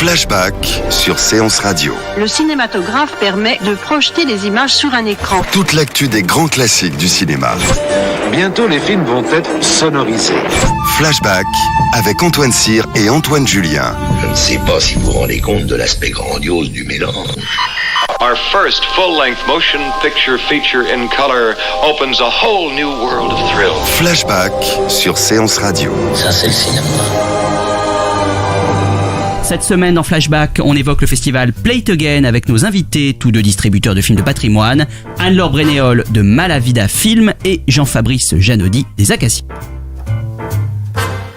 Flashback sur Séance Radio. Le cinématographe permet de projeter des images sur un écran. Toute l'actu des grands classiques du cinéma. Bientôt, les films vont être sonorisés. Flashback avec Antoine Cyr et Antoine Julien. Je ne sais pas si vous vous rendez compte de l'aspect grandiose du mélange. Our first full-length motion picture feature in color opens a whole new world of thrill. Flashback sur Séance Radio. Ça, c'est le cinéma. Cette semaine dans Flashback, on évoque le festival Play It Again avec nos invités, tous deux distributeurs de films de patrimoine, Anne-Laure Brénéol de Malavida Film et Jean-Fabrice Janaudy des Acacias.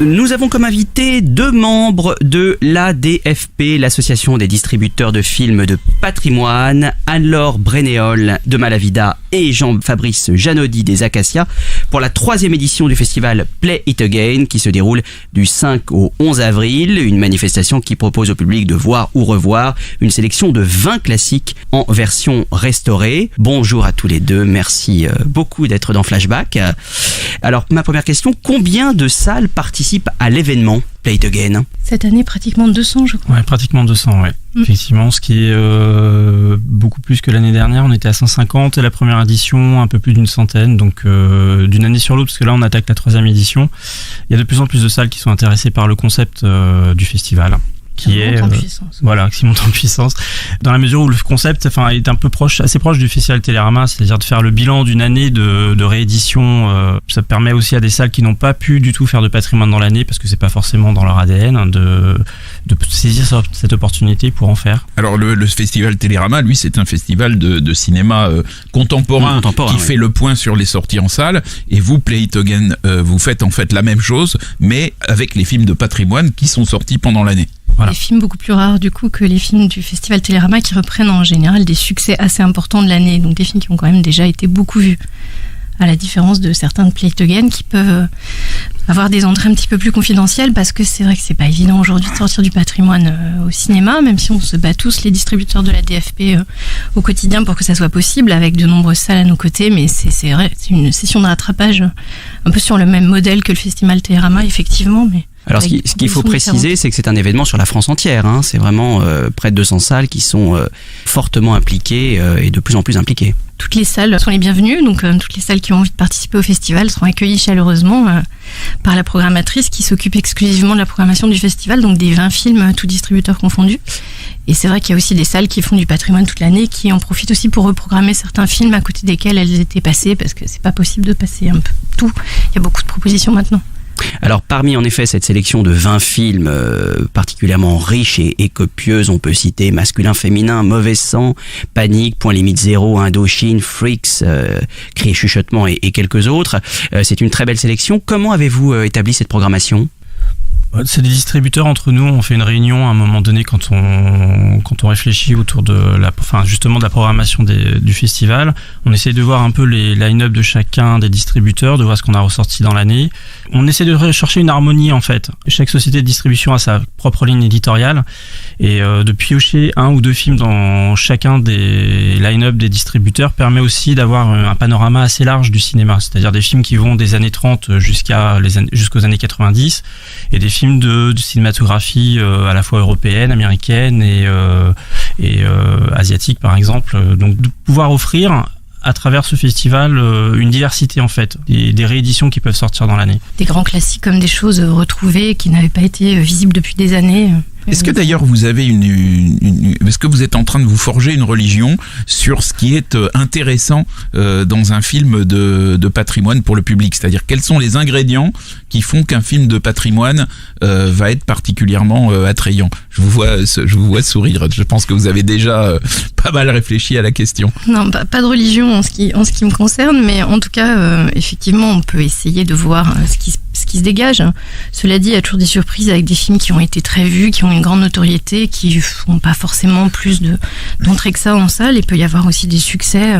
Nous avons comme invités deux membres de l'ADFP, l'association des distributeurs de films de patrimoine, Anne-Laure Brénéol de Malavida et Jean-Fabrice Janaudy des Acacias, pour la 3e édition du festival Play It Again qui se déroule du 5 au 11 avril, une manifestation qui propose au public de voir ou revoir une sélection de 20 classiques en version restaurée. Bonjour à tous les deux, merci beaucoup d'être dans Flashback. Alors ma première question, combien de salles participent à l'événement Play It Again? Cette année, pratiquement 200, je crois. Ouais, pratiquement 200, ouais. Effectivement, ce qui est beaucoup plus que l'année dernière. On était à 150 et la première édition, un peu plus d'une centaine. Donc, d'une année sur l'autre, parce que là, on attaque la 3e édition. Il y a de plus en plus de salles qui sont intéressées par le concept du festival. Qui est voilà, qui monte en puissance dans la mesure où le concept est un peu assez proche du festival Télérama, c'est-à-dire de faire le bilan d'une année de réédition. Ça permet aussi à des salles qui n'ont pas pu du tout faire de patrimoine dans l'année parce que c'est pas forcément dans leur ADN de saisir cette opportunité pour en faire. Alors le festival Télérama, lui, c'est un festival de cinéma contemporain qui fait le point sur les sorties en salle, et vous, Play It Again, vous faites en fait la même chose mais avec les films de patrimoine qui sont sortis pendant l'année. Voilà. Des films beaucoup plus rares du coup que les films du Festival Télérama qui reprennent en général des succès assez importants de l'année, donc des films qui ont quand même déjà été beaucoup vus, à la différence de certains de Play It Again qui peuvent avoir des entrées un petit peu plus confidentielles, parce que c'est vrai que c'est pas évident aujourd'hui de sortir du patrimoine au cinéma, même si on se bat tous, les distributeurs de la DFP, au quotidien pour que ça soit possible, avec de nombreuses salles à nos côtés, mais c'est vrai, c'est une session de rattrapage un peu sur le même modèle que le Festival Télérama, effectivement, mais... Alors ce qu'il faut préciser, c'est que c'est un événement sur la France entière, hein. C'est vraiment près de 200 salles qui sont fortement impliquées et de plus en plus impliquées. Toutes les salles sont les bienvenues, donc toutes les salles qui ont envie de participer au festival seront accueillies chaleureusement par la programmatrice qui s'occupe exclusivement de la programmation du festival, donc des 20 films, tous distributeurs confondus. Et c'est vrai qu'il y a aussi des salles qui font du patrimoine toute l'année, qui en profitent aussi pour reprogrammer certains films à côté desquels elles étaient passées, parce que c'est pas possible de passer un peu tout. Il y a beaucoup de propositions maintenant. Alors parmi en effet cette sélection de 20 films particulièrement riches et copieuse, on peut citer Masculin, Féminin, Mauvais Sang, Panique, Point Limite Zéro, Indochine, Freaks, Cris et Chuchotements et quelques autres. C'est une très belle sélection. Comment avez-vous établi cette programmation ? C'est des distributeurs entre nous, on fait une réunion à un moment donné quand on réfléchit autour de justement de la programmation du festival. On essaie de voir un peu les line-up de chacun des distributeurs, de voir ce qu'on a ressorti dans l'année. On essaie de rechercher une harmonie en fait. Chaque société de distribution a sa propre ligne éditoriale, et de piocher un ou deux films dans chacun des line-up des distributeurs permet aussi d'avoir un panorama assez large du cinéma, c'est-à-dire des films qui vont des années 30 jusqu'aux années 90, et des films de cinématographie à la fois européenne, américaine et asiatique par exemple. Donc de pouvoir offrir à travers ce festival une diversité en fait, des rééditions qui peuvent sortir dans l'année. Des grands classiques comme des choses retrouvées qui n'avaient pas été visibles depuis des années. Est-ce que d'ailleurs vous avez est-ce que vous êtes en train de vous forger une religion sur ce qui est intéressant dans un film de patrimoine pour le public? C'est-à-dire quels sont les ingrédients qui font qu'un film de patrimoine va être particulièrement attrayant? Je vous vois sourire. Je pense que vous avez déjà pas mal réfléchi à la question. Non, pas de religion en ce qui me concerne, mais en tout cas, effectivement, on peut essayer de voir ce qui se dégage. Cela dit, il y a toujours des surprises avec des films qui ont été très vus, qui ont une grande notoriété, qui n'ont pas forcément plus d'entrées que ça en salle. Il peut y avoir aussi des succès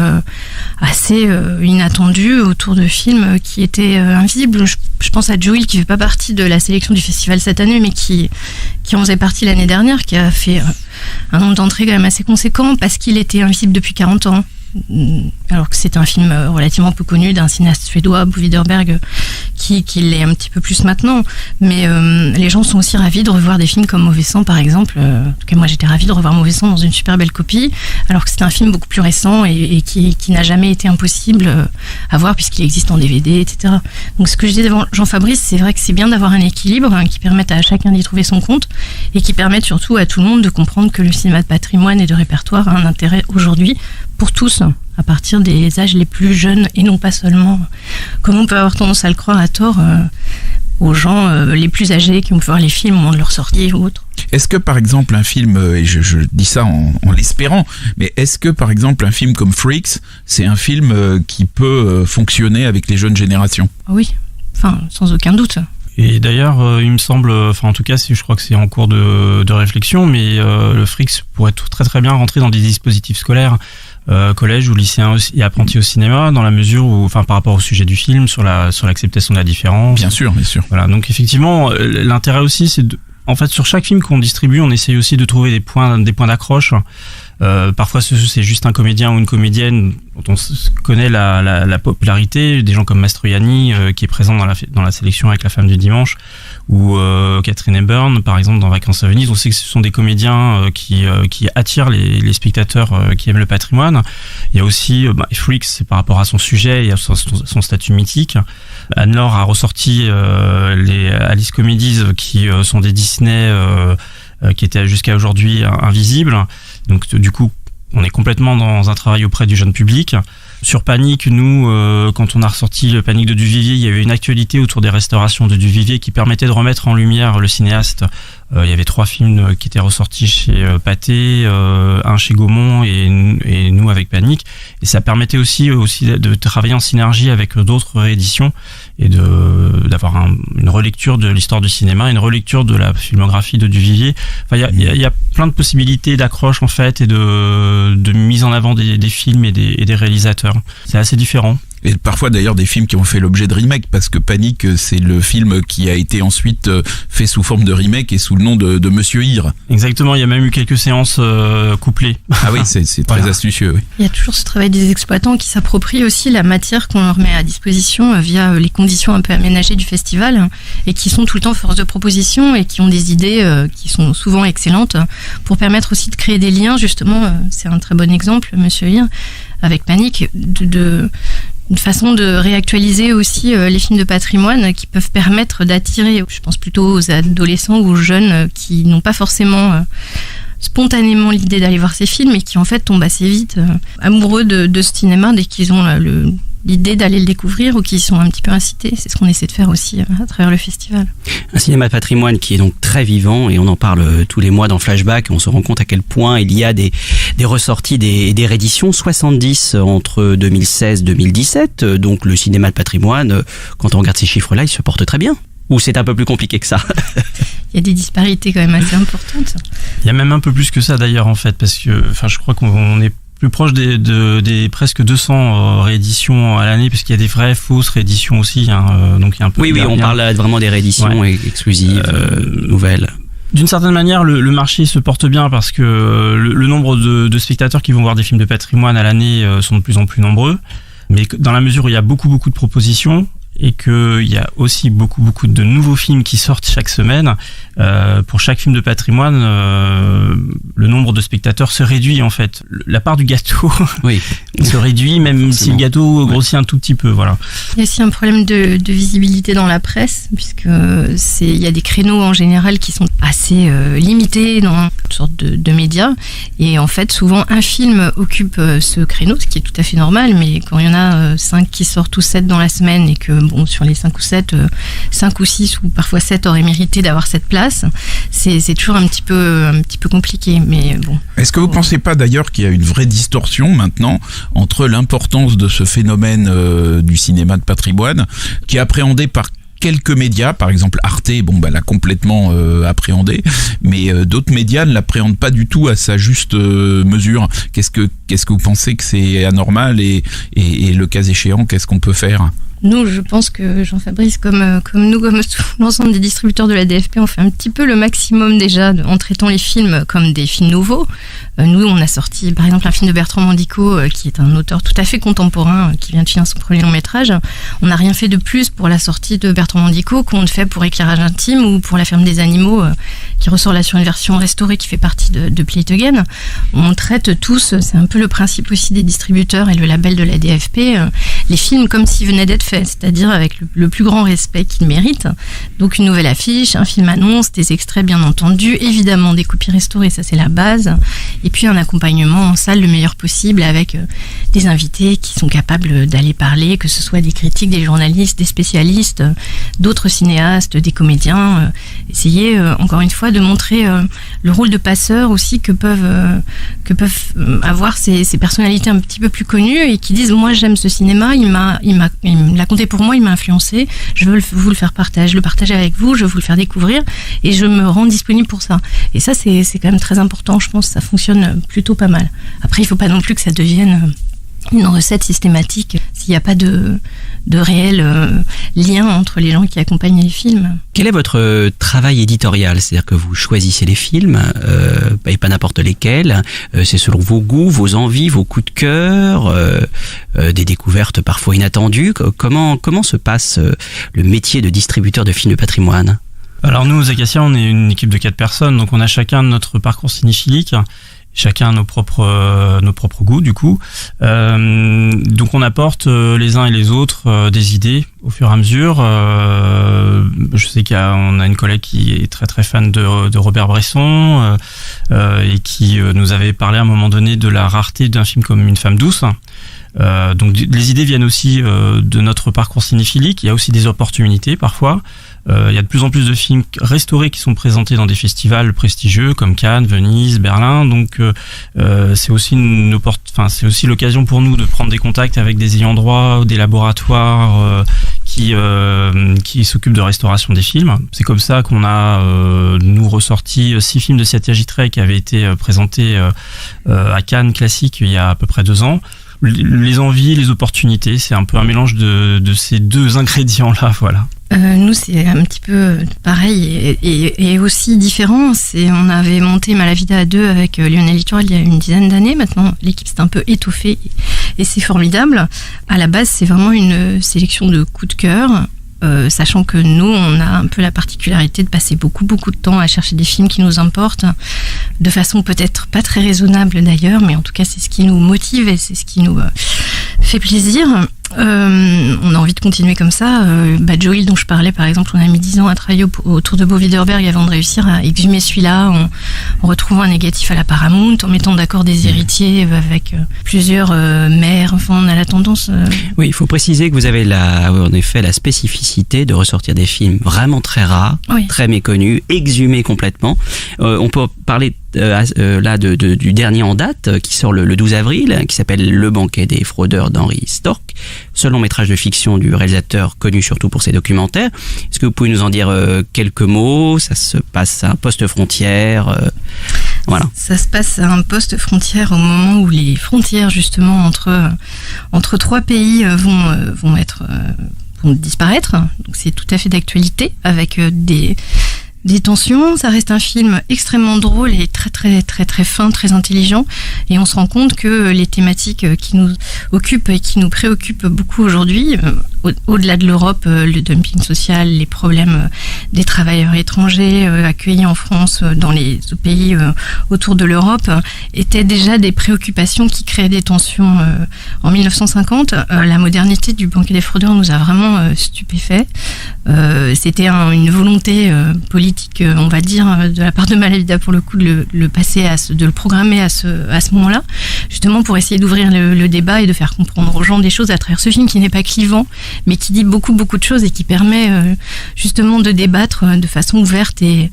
assez inattendus autour de films qui étaient invisibles. Je pense à Joel, qui ne fait pas partie de la sélection du festival cette année, mais qui en faisait partie l'année dernière, qui a fait un nombre d'entrées quand même assez conséquent parce qu'il était invisible depuis 40 ans. alors que c'est un film relativement peu connu d'un cinéaste suédois, Bo Widerberg, qui l'est un petit peu plus maintenant. Mais les gens sont aussi ravis de revoir des films comme Mauvais Sang, par exemple. En tout cas, moi, j'étais ravie de revoir Mauvais Sang dans une super belle copie, alors que c'est un film beaucoup plus récent et qui n'a jamais été impossible à voir puisqu'il existe en DVD, etc. Donc, ce que je disais devant Jean-Fabrice, c'est vrai que c'est bien d'avoir un équilibre qui permette à chacun d'y trouver son compte et qui permette surtout à tout le monde de comprendre que le cinéma de patrimoine et de répertoire a un intérêt aujourd'hui pour tous, à partir des âges les plus jeunes et non pas seulement, comme on peut avoir tendance à le croire à tort, aux gens les plus âgés qui vont voir les films au moment de leur sortie ou autre. Est-ce que par exemple un film, et je dis ça en l'espérant, mais est-ce que par exemple un film comme Freaks, c'est un film qui peut fonctionner avec les jeunes générations ? Oui, enfin sans aucun doute. Et d'ailleurs, il me semble, enfin en tout cas, je crois que c'est en cours de réflexion, mais le Freaks pourrait très très bien rentrer dans des dispositifs scolaires, collège ou lycéens aussi, et apprentis au cinéma, dans la mesure où, enfin par rapport au sujet du film, sur l'acceptation de la différence. Bien sûr, bien sûr. Voilà, donc effectivement, l'intérêt aussi, c'est en fait sur chaque film qu'on distribue, on essaye aussi de trouver des points d'accroche. Parfois c'est juste un comédien ou une comédienne dont on connaît la popularité, des gens comme Mastroianni qui est présent dans la sélection avec La Femme du Dimanche, ou Catherine Hepburn par exemple dans Vacances à Venise. On sait que ce sont des comédiens qui attirent les spectateurs qui aiment le patrimoine. Il y a aussi Freaks, c'est par rapport à son sujet et à son statut mythique. Anne-Laure a ressorti les Alice Comedies qui sont des Disney qui étaient jusqu'à aujourd'hui invisibles. Donc du coup, on est complètement dans un travail auprès du jeune public. Sur Panique, nous, quand on a ressorti le Panique de Duvivier, il y avait une actualité autour des restaurations de Duvivier qui permettait de remettre en lumière le cinéaste. Il y avait 3 films qui étaient ressortis chez Pathé, un chez Gaumont et nous avec Panique. Et ça permettait aussi de travailler en synergie avec d'autres rééditions et d'avoir une relecture de l'histoire du cinéma, une relecture de la filmographie de Duvivier. Enfin, il y a plein de possibilités d'accroche en fait et de mise en avant des films et des réalisateurs. C'est assez différent. Et parfois d'ailleurs des films qui ont fait l'objet de remake, parce que Panique, c'est le film qui a été ensuite fait sous forme de remake et sous le nom de Monsieur Hir. Exactement, il y a même eu quelques séances couplées. Ah oui, c'est très voilà. astucieux. Oui. Il y a toujours ce travail des exploitants qui s'approprient aussi la matière qu'on leur met à disposition via les conditions un peu aménagées du festival et qui sont tout le temps force de proposition et qui ont des idées qui sont souvent excellentes pour permettre aussi de créer des liens. Justement, c'est un très bon exemple, Monsieur Hir, avec Panique, une façon de réactualiser aussi les films de patrimoine qui peuvent permettre d'attirer, je pense plutôt aux adolescents ou aux jeunes qui n'ont pas forcément spontanément l'idée d'aller voir ces films et qui en fait tombent assez vite amoureux de ce cinéma dès qu'ils ont l'idée d'aller le découvrir ou qui sont un petit peu incités. C'est ce qu'on essaie de faire aussi à travers le festival. Un cinéma de patrimoine qui est donc très vivant et on en parle tous les mois dans Flashback. On se rend compte à quel point il y a des ressorties, des rééditions, 70 entre 2016 et 2017. Donc le cinéma de patrimoine, quand on regarde ces chiffres-là, il se porte très bien. Ou c'est un peu plus compliqué que ça? Il y a des disparités quand même assez importantes. Il y a même un peu plus que ça d'ailleurs en fait, parce que je crois qu'on est plus proche des presque 200 rééditions à l'année, puisqu'il y a des vraies fausses rééditions aussi, hein, donc il y a un peu. Oui, on parle vraiment des rééditions exclusives, nouvelles. D'une certaine manière, le marché se porte bien parce que le nombre de spectateurs qui vont voir des films de patrimoine à l'année sont de plus en plus nombreux, mais dans la mesure où il y a beaucoup de propositions et qu'il y a aussi beaucoup de nouveaux films qui sortent chaque semaine, pour chaque film de patrimoine, le nombre de spectateurs se réduit en fait. La part du gâteau se réduit, même si le gâteau grossit un tout petit peu. Voilà. Il y a aussi un problème de visibilité dans la presse, puisque il y a des créneaux en général qui sont assez limités dans toutes sortes de médias. Et en fait, souvent, un film occupe ce créneau, ce qui est tout à fait normal, mais quand il y en a 5 qui sortent ou 7 dans la semaine et que sur les 5 ou 7, 5 ou 6 ou parfois 7 auraient mérité d'avoir cette place, c'est toujours un petit peu compliqué. Mais bon. Est-ce que vous ne pensez pas d'ailleurs qu'il y a une vraie distorsion maintenant entre l'importance de ce phénomène du cinéma de patrimoine, qui est appréhendé par quelques médias, par exemple Arte, l'a complètement appréhendé, mais d'autres médias ne l'appréhendent pas du tout à sa juste mesure. Qu'est-ce que vous pensez que c'est anormal et le cas échéant, qu'est-ce qu'on peut faire ? Nous, je pense que Jean-Fabrice, comme nous, comme l'ensemble des distributeurs de la DFP, on fait un petit peu le maximum déjà en traitant les films comme des films nouveaux. Nous, on a sorti par exemple un film de Bertrand Mandico, qui est un auteur tout à fait contemporain, qui vient de finir son premier long métrage. On n'a rien fait de plus pour la sortie de Bertrand Mandico qu'on ne fait pour Éclairage intime ou pour La ferme des animaux, qui ressort là sur une version restaurée qui fait partie de Play It Again. On traite tous, c'est un peu le principe aussi des distributeurs et le label de la DFP, les films comme s'ils venaient d'être faits, c'est-à-dire avec le plus grand respect qu'ils méritent. Donc une nouvelle affiche, un film annonce, des extraits bien entendu, évidemment des copies restaurées, ça c'est la base, et puis un accompagnement en salle le meilleur possible avec des invités qui sont capables d'aller parler, que ce soit des critiques, des journalistes, des spécialistes, d'autres cinéastes, des comédiens, essayer encore une fois de montrer le rôle de passeur aussi que peuvent avoir ces personnalités un petit peu plus connues et qui disent moi j'aime ce cinéma, il l'a compté pour moi, il m'a influencé, je veux vous le faire partager, le partager avec vous, je veux vous le faire découvrir et je me rends disponible pour ça. Et ça c'est quand même très important, je pense que ça fonctionne plutôt pas mal. Après il faut pas non plus que ça devienne une recette systématique s'il n'y a pas de réel lien entre les gens qui accompagnent les films. Quel est votre travail éditorial ? C'est-à-dire que vous choisissez les films, et pas n'importe lesquels, c'est selon vos goûts, vos envies, vos coups de cœur, des découvertes parfois inattendues. Comment se passe le métier de distributeur de films de patrimoine ? Alors nous, aux Acacias, on est une équipe de 4 personnes, donc on a chacun notre parcours cinéphilique. Chacun nos propres goûts du coup. Donc on apporte les uns et les autres des idées au fur et à mesure. Je sais qu'on a une collègue qui est très très fan de Robert Bresson et qui nous avait parlé à un moment donné de la rareté d'un film comme Une femme douce. Donc les idées viennent aussi de notre parcours cinéphilique. Il y a aussi des opportunités parfois. Il y a de plus en plus de films restaurés qui sont présentés dans des festivals prestigieux comme Cannes, Venise, Berlin. Donc c'est aussi c'est aussi l'occasion pour nous de prendre des contacts avec des ayants droit, des laboratoires qui s'occupent de restauration des films. C'est comme ça qu'on a nous ressorti 6 films de Satya Jitray qui avaient été présentés à Cannes Classique il y a à peu près 2 ans. Les envies, les opportunités, c'est un peu un mélange de ces 2 ingrédients-là, voilà. Nous, c'est un petit peu pareil et aussi différent. On avait monté Malavida à 2 avec Lionel Littoral il y a une dizaine d'années. Maintenant, l'équipe s'est un peu étoffée et c'est formidable. À la base, c'est vraiment une sélection de coups de cœur. Sachant que nous, on a un peu la particularité de passer beaucoup de temps à chercher des films qui nous importent, de façon peut-être pas très raisonnable d'ailleurs, mais en tout cas c'est ce qui nous motive et c'est ce qui nous fait plaisir. On a envie de continuer comme ça. Joe Hill dont je parlais par exemple, on a mis 10 ans à travailler autour de Bo Widerberg avant de réussir à exhumer celui-là en retrouvant un négatif à la Paramount, en mettant d'accord des héritiers avec plusieurs mères. Enfin, on a la tendance... Oui, il faut préciser que vous avez en effet la spécificité de ressortir des films vraiment très rares, oui, très méconnus, exhumés complètement. On peut parler là du dernier en date qui sort le 12 avril, qui s'appelle Le banquet des fraudeurs d'Henri Storck, seul long métrage de fiction du réalisateur connu surtout pour ses documentaires. Est-ce que vous pouvez nous en dire quelques mots ? Ça se passe à un poste frontière, voilà. Ça se passe à un poste frontière au moment où les frontières justement entre 3 pays vont disparaître. Donc c'est tout à fait d'actualité avec des tensions. Ça reste un film extrêmement drôle et très très très très fin, très intelligent, et on se rend compte que les thématiques qui nous occupent et qui nous préoccupent beaucoup aujourd'hui, au-delà de l'Europe, le dumping social, les problèmes des travailleurs étrangers accueillis en France dans les pays autour de l'Europe, étaient déjà des préoccupations qui créaient des tensions en 1950. La modernité du banquet des fraudeurs nous a vraiment stupéfaits. C'était une volonté politique, on va dire, de la part de Malavida pour le coup, de le passer de le programmer à ce moment-là, justement pour essayer d'ouvrir le débat et de faire comprendre aux gens des choses à travers ce film qui n'est pas clivant, mais qui dit beaucoup de choses et qui permet justement de débattre de façon ouverte et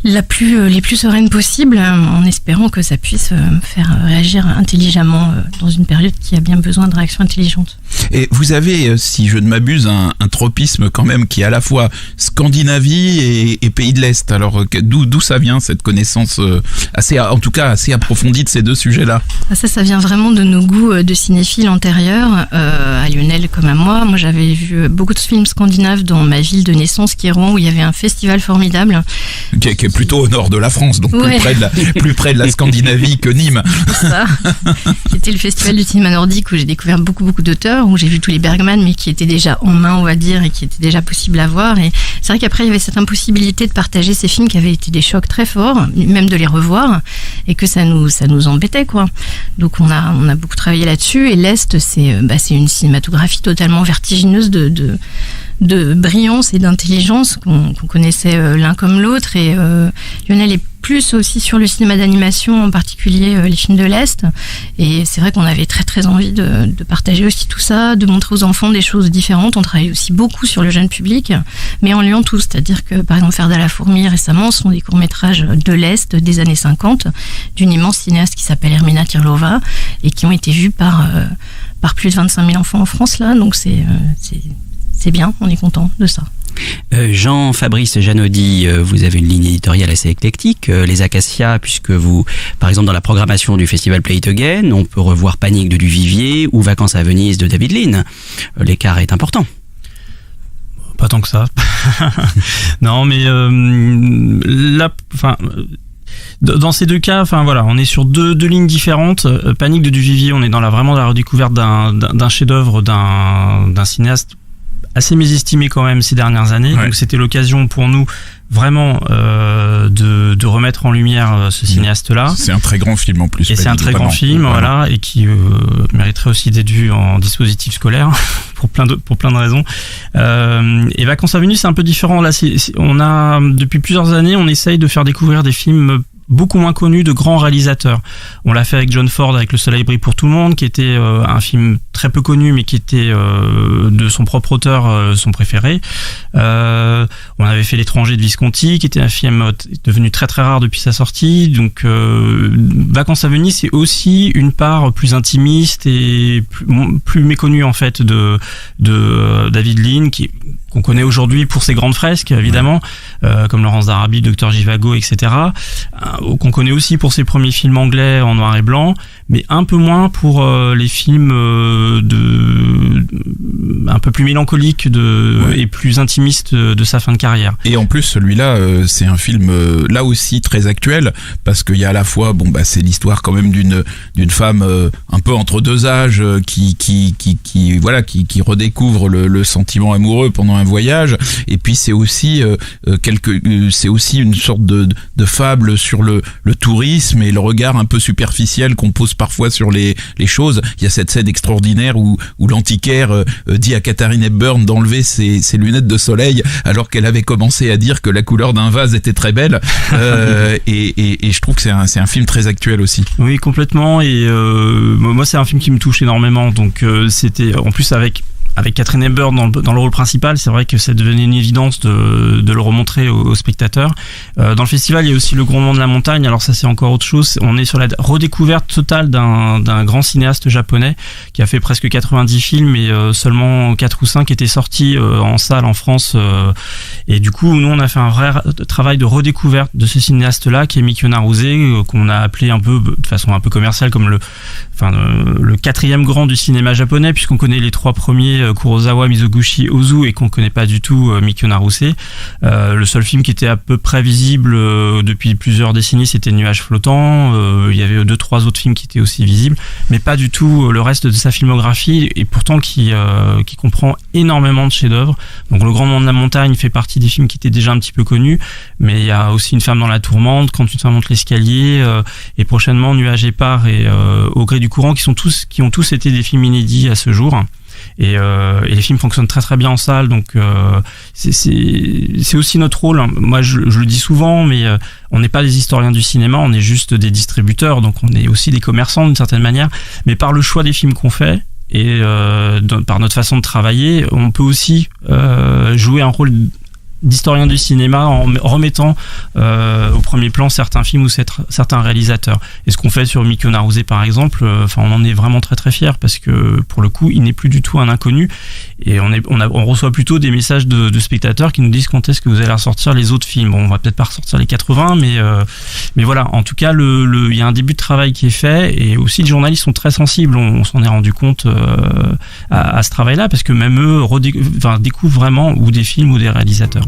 les plus sereines possible, en espérant que ça puisse faire réagir intelligemment dans une période qui a bien besoin de réactions intelligentes. Et vous avez, si je ne m'abuse, un tropisme quand même qui est à la fois Scandinavie et pays de l'Est. Alors d'où ça vient cette connaissance assez approfondie de ces deux sujets-là? Ça vient vraiment de nos goûts de cinéphiles antérieurs, à Lionel comme à moi. Moi, j'avais vu beaucoup de films scandinaves dans ma ville de naissance, qui est Rouen, où il y avait un festival formidable. Qui est plutôt au nord de la France, donc ouais. plus près de la Scandinavie que Nîmes. C'est ça. C'était le festival du cinéma nordique où j'ai découvert beaucoup d'auteurs, où j'ai vu tous les Bergman, mais qui étaient déjà en main, on va dire, et qui étaient déjà possibles à voir. Et c'est vrai qu'après, il y avait cette impossibilité de partager ces films qui avaient été des chocs très forts, même de les revoir, et que ça nous embêtait, quoi. Donc on a beaucoup travaillé là-dessus. Et l'Est, c'est une cinématographie totalement vertigineuse de brillance et d'intelligence qu'on connaissait l'un comme l'autre. Et Lionel est plus aussi sur le cinéma d'animation, en particulier les films de l'Est. Et c'est vrai qu'on avait très très envie de partager aussi tout ça, de montrer aux enfants des choses différentes. On travaille aussi beaucoup sur le jeune public, mais en liant tout. C'est-à-dire que, par exemple, Ferda la fourmi récemment, ce sont des courts-métrages de l'Est des années 50, d'une immense cinéaste qui s'appelle Ermina Tirlova, et qui ont été vus par plus de 25 000 enfants en France, là. Donc c'est bien, on est content de ça. Jean-Fabrice Janaudy, vous avez une ligne éditoriale assez éclectique, les Acacias, puisque vous, par exemple, dans la programmation du festival Play It Again, on peut revoir Panique de Duvivier ou Vacances à Venise de David Lean. L'écart est important. Pas tant que ça. Non, mais dans ces deux cas, on est sur deux lignes différentes. Panique de Duvivier, on est vraiment dans la redécouverte d'un chef-d'œuvre d'un cinéaste assez mésestimé quand même ces dernières années. Ouais. Donc c'était l'occasion pour nous vraiment de remettre en lumière ce cinéaste-là. C'est un très grand film en plus. Et c'est un très grand film, voilà, et qui mériterait aussi d'être vu en dispositif scolaire pour plein de raisons. Et Vacances à Venise, c'est un peu différent. Là, on a depuis plusieurs années, on essaye de faire découvrir des films beaucoup moins connus de grands réalisateurs. On l'a fait avec John Ford, avec Le Soleil brille pour tout le monde, qui était un film très peu connu, mais qui était de son propre auteur son préféré. On avait fait L'étranger de Visconti, qui était un film devenu très très rare depuis sa sortie. Donc Vacances à Venise, c'est aussi une part plus intimiste et plus méconnue en fait de David Lean, qu'on connaît aujourd'hui pour ses grandes fresques, évidemment, comme Laurence d'Arabie, Dr Zhivago, etc., qu'on connaît aussi pour ses premiers films anglais en noir et blanc, mais un peu moins pour les films un peu plus mélancoliques et plus intimistes de sa fin de carrière. Et en plus, celui-là, c'est un film là aussi très actuel, parce qu'il y a à la fois, c'est l'histoire quand même d'une femme un peu entre deux âges qui redécouvre le sentiment amoureux pendant un voyage, et puis c'est aussi une sorte de fable sur le tourisme et le regard un peu superficiel qu'on pose parfois sur les choses. Il y a cette scène extraordinaire où l'antiquaire dit à Katharine Hepburn d'enlever ses lunettes de soleil alors qu'elle avait commencé à dire que la couleur d'un vase était très belle, et je trouve que c'est un film très actuel aussi. Oui, complètement, et moi c'est un film qui me touche énormément, donc c'était en plus avec Katharine Hepburn dans le rôle principal, c'est vrai que ça devenait une évidence de le remontrer aux spectateurs. Dans le festival, il y a aussi Le Grondement de la montagne, alors ça c'est encore autre chose. On est sur la redécouverte totale d'un grand cinéaste japonais qui a fait presque 90 films, et seulement 4 ou 5 étaient sortis en salle en France. Et du coup, nous on a fait un vrai travail de redécouverte de ce cinéaste-là, qui est Mikio Naruse, qu'on a appelé un peu de façon un peu commerciale comme le 4e grand du cinéma japonais, puisqu'on connaît les 3 premiers, Kurosawa, Mizoguchi, Ozu, et qu'on connaît pas du tout Mikio Naruse. Le seul film qui était à peu près visible depuis plusieurs décennies, c'était Nuages flottants. Il y avait 2-3 autres films qui étaient aussi visibles, mais pas du tout le reste de sa filmographie, et pourtant qui comprend énormément de chefs-d'œuvre. Donc Le Grondement de la montagne fait partie des films qui étaient déjà un petit peu connus, mais il y a aussi Une femme dans la tourmente, Quand une femme monte l'escalier, et prochainement Nuages épars et Au gré du courant, qui ont tous été des films inédits à ce jour. Et les films fonctionnent très très bien en salle, donc c'est aussi notre rôle. Moi je le dis souvent, mais on n'est pas des historiens du cinéma, on est juste des distributeurs, donc on est aussi des commerçants d'une certaine manière, mais par le choix des films qu'on fait et par notre façon de travailler, on peut aussi jouer un rôle d'historien du cinéma en remettant au premier plan certains films ou certains réalisateurs. Et ce qu'on fait sur Mikio Naruse par exemple, on en est vraiment très très fiers parce que pour le coup il n'est plus du tout un inconnu et on reçoit plutôt des messages de spectateurs qui nous disent quand est-ce que vous allez ressortir les autres films. Bon, on va peut-être pas ressortir les 80 mais voilà, en tout cas il y a un début de travail qui est fait et aussi les journalistes sont très sensibles, on s'en est rendu compte à ce travail-là parce que même eux découvrent vraiment ou des films ou des réalisateurs.